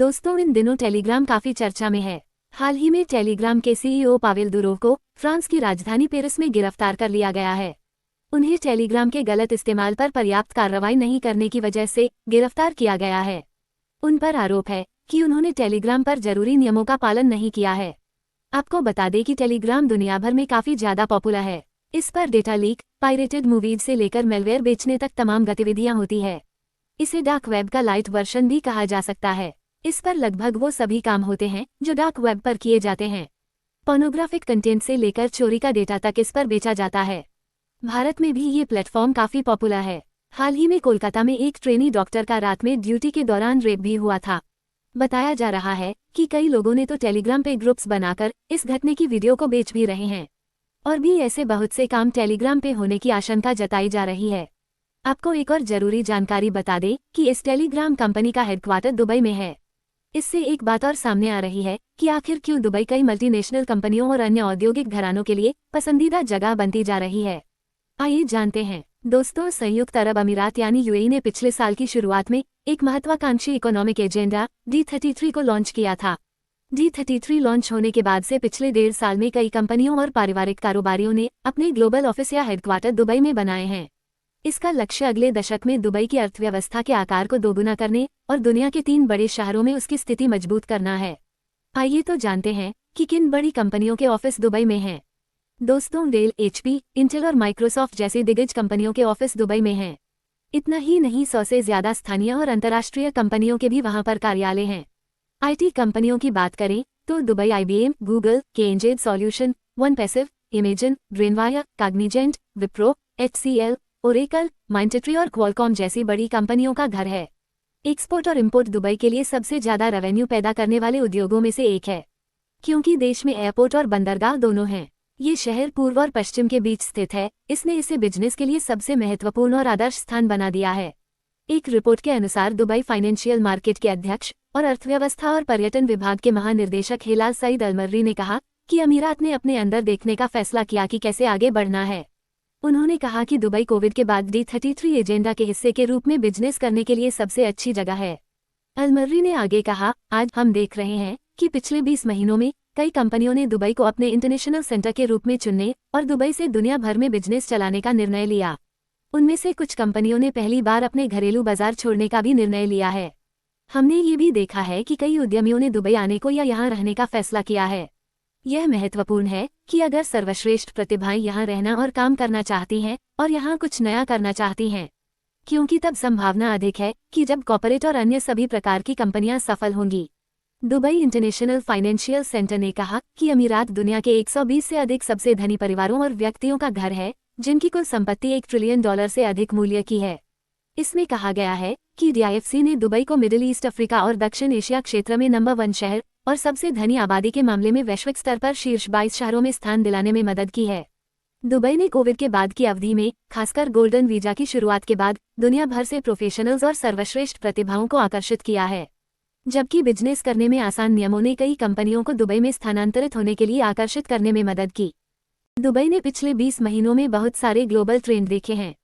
दोस्तों, इन दिनों टेलीग्राम काफी चर्चा में है। हाल ही में टेलीग्राम के सीईओ पावेल दुरोव को फ्रांस की राजधानी पेरिस में गिरफ्तार कर लिया गया है। उन्हें टेलीग्राम के गलत इस्तेमाल पर पर्याप्त कार्रवाई नहीं करने की वजह से गिरफ्तार किया गया है। उन पर आरोप है कि उन्होंने टेलीग्राम पर जरूरी नियमों का पालन नहीं किया है। आपको बता दें कि टेलीग्राम दुनिया भर में काफी ज्यादा पॉपुलर है। इस पर डेटा लीक, पायरेटेड मूवीज से लेकर मेलवेयर बेचने तक तमाम गतिविधियां होती है। इसे डार्क वेब का लाइट वर्जन भी कहा जा सकता है। इस पर लगभग वो सभी काम होते हैं जो डार्क वेब पर किए जाते हैं। पोर्नोग्राफिक कंटेंट से लेकर चोरी का डेटा तक इस पर बेचा जाता है। भारत में भी ये प्लेटफॉर्म काफी पॉपुलर है। हाल ही में कोलकाता में एक ट्रेनी डॉक्टर का रात में ड्यूटी के दौरान रेप भी हुआ था। बताया जा रहा है कि कई लोगों ने तो टेलीग्राम पे ग्रुप्स बनाकर इस घटने की वीडियो को बेच भी रहे हैं। और भी ऐसे बहुत से काम टेलीग्राम पे होने की आशंका जताई जा रही है। आपको एक और जरूरी जानकारी बता दें कि इस टेलीग्राम कंपनी का हेडक्वार्टर दुबई में है। इससे एक बात और सामने आ रही है कि आखिर क्यों दुबई कई मल्टीनेशनल कंपनियों और अन्य औद्योगिक घरानों के लिए पसंदीदा जगह बनती जा रही है। आइए जानते हैं। दोस्तों, संयुक्त अरब अमीरात यानी यूएई ने पिछले साल की शुरुआत में एक महत्वाकांक्षी इकोनॉमिक एजेंडा D33 को लॉन्च किया था। D33 लॉन्च होने के बाद से पिछले 1.5 साल में कई कंपनियों और पारिवारिक कारोबारियों ने अपने ग्लोबल ऑफिस या हेडक्वार्टर दुबई में बनाए हैं। इसका लक्ष्य अगले दशक में दुबई की अर्थव्यवस्था के आकार को दोगुना करने और दुनिया के 3 बड़े शहरों में उसकी स्थिति मजबूत करना है। आइए तो जानते हैं कि किन बड़ी कंपनियों के ऑफिस दुबई में हैं। दोस्तों, डेल, HP, इंटेल और माइक्रोसॉफ्ट जैसी दिग्गज कंपनियों के ऑफिस दुबई में हैं। इतना ही नहीं, 100 से ज्यादा स्थानीय और अंतर्राष्ट्रीय कंपनियों के भी वहां पर कार्यालय हैं। IT कंपनियों की बात करें तो Dubai IBM, Google, KNZ solution, OnePassive, इमेजन, Brainwire, Cognizant, Wipro, HCL, Oracle, Mindtree और क्वालकॉम जैसी बड़ी कंपनियों का घर है। एक्सपोर्ट और इंपोर्ट दुबई के लिए सबसे ज्यादा रेवेन्यू पैदा करने वाले उद्योगों में से एक है, क्योंकि देश में एयरपोर्ट और बंदरगाह दोनों हैं। ये शहर पूर्व और पश्चिम के बीच स्थित है, इसने इसे बिजनेस के लिए सबसे महत्वपूर्ण और आदर्श स्थान बना दिया है। एक रिपोर्ट के अनुसार दुबई फाइनेंशियल मार्केट के अध्यक्ष और अर्थव्यवस्था और पर्यटन विभाग के महानिर्देशक हिलाल सईद अल-मर्री ने कहा कि अमीरात ने अपने अंदर देखने का फैसला किया कि कैसे आगे बढ़ना है। उन्होंने कहा कि दुबई कोविड के बाद D33 एजेंडा के हिस्से के रूप में बिजनेस करने के लिए सबसे अच्छी जगह है। अल-मर्री ने आगे कहा, आज हम देख रहे हैं कि पिछले 20 महीनों में कई कंपनियों ने दुबई को अपने इंटरनेशनल सेंटर के रूप में चुनने और दुबई से दुनिया भर में बिजनेस चलाने का निर्णय लिया। उनमें से कुछ कंपनियों ने पहली बार अपने घरेलू बाजार छोड़ने का भी निर्णय लिया है। हमने ये भी देखा है कि कई उद्यमियों ने दुबई आने को या यहाँ रहने का फैसला किया है। यह महत्वपूर्ण है कि अगर सर्वश्रेष्ठ प्रतिभाएं यहाँ रहना और काम करना चाहती हैं और यहाँ कुछ नया करना चाहती हैं, क्योंकि तब संभावना अधिक है कि जब कॉर्पोरेट और अन्य सभी प्रकार की कंपनियां सफल होंगी। दुबई इंटरनेशनल फाइनेंशियल सेंटर ने कहा कि अमीरात दुनिया के 120 से अधिक सबसे धनी परिवारों और व्यक्तियों का घर है, जिनकी कुल संपत्ति $1 ट्रिलियन से अधिक मूल्य की है। इसमें कहा गया है कि DIFC ने दुबई को मिडिल ईस्ट, अफ्रीका और दक्षिण एशिया क्षेत्र में नंबर 1 शहर और सबसे धनी आबादी के मामले में वैश्विक स्तर पर शीर्ष 22 शहरों में स्थान दिलाने में मदद की है। दुबई ने कोविड के बाद की अवधि में, खासकर गोल्डन वीजा की शुरुआत के बाद, दुनिया भर से प्रोफेशनल्स और सर्वश्रेष्ठ प्रतिभाओं को आकर्षित किया है। जबकि बिजनेस करने में आसान नियमों ने कई कंपनियों को दुबई में स्थानांतरित होने के लिए आकर्षित करने में मदद की। दुबई ने पिछले 20 महीनों में बहुत सारे ग्लोबल ट्रेंड देखे हैं,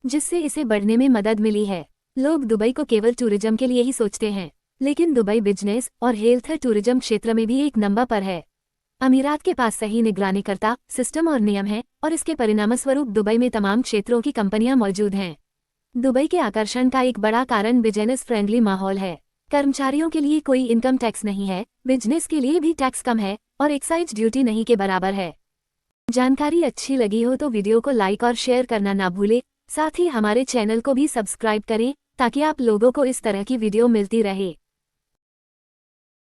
जिससे इसे बढ़ने में मदद मिली है। लोग दुबई को केवल टूरिज्म के लिए ही सोचते हैं, लेकिन दुबई बिजनेस और हेल्थ टूरिज्म क्षेत्र में भी एक नंबर पर है। अमीरात के पास सही निगरानीकर्ता, सिस्टम और नियम हैं और इसके परिणामस्वरूप दुबई में तमाम क्षेत्रों की कंपनियां मौजूद हैं। दुबई के आकर्षण का एक बड़ा कारण बिजनेस फ्रेंडली माहौल है। कर्मचारियों के लिए कोई इनकम टैक्स नहीं है, बिजनेस के लिए भी टैक्स कम है और एक्साइज ड्यूटी नहीं के बराबर है। जानकारी अच्छी लगी हो तो वीडियो को लाइक और शेयर करना ना भूले। साथ ही हमारे चैनल को भी सब्सक्राइब करें ताकि आप लोगों को इस तरह की वीडियो मिलती रहे।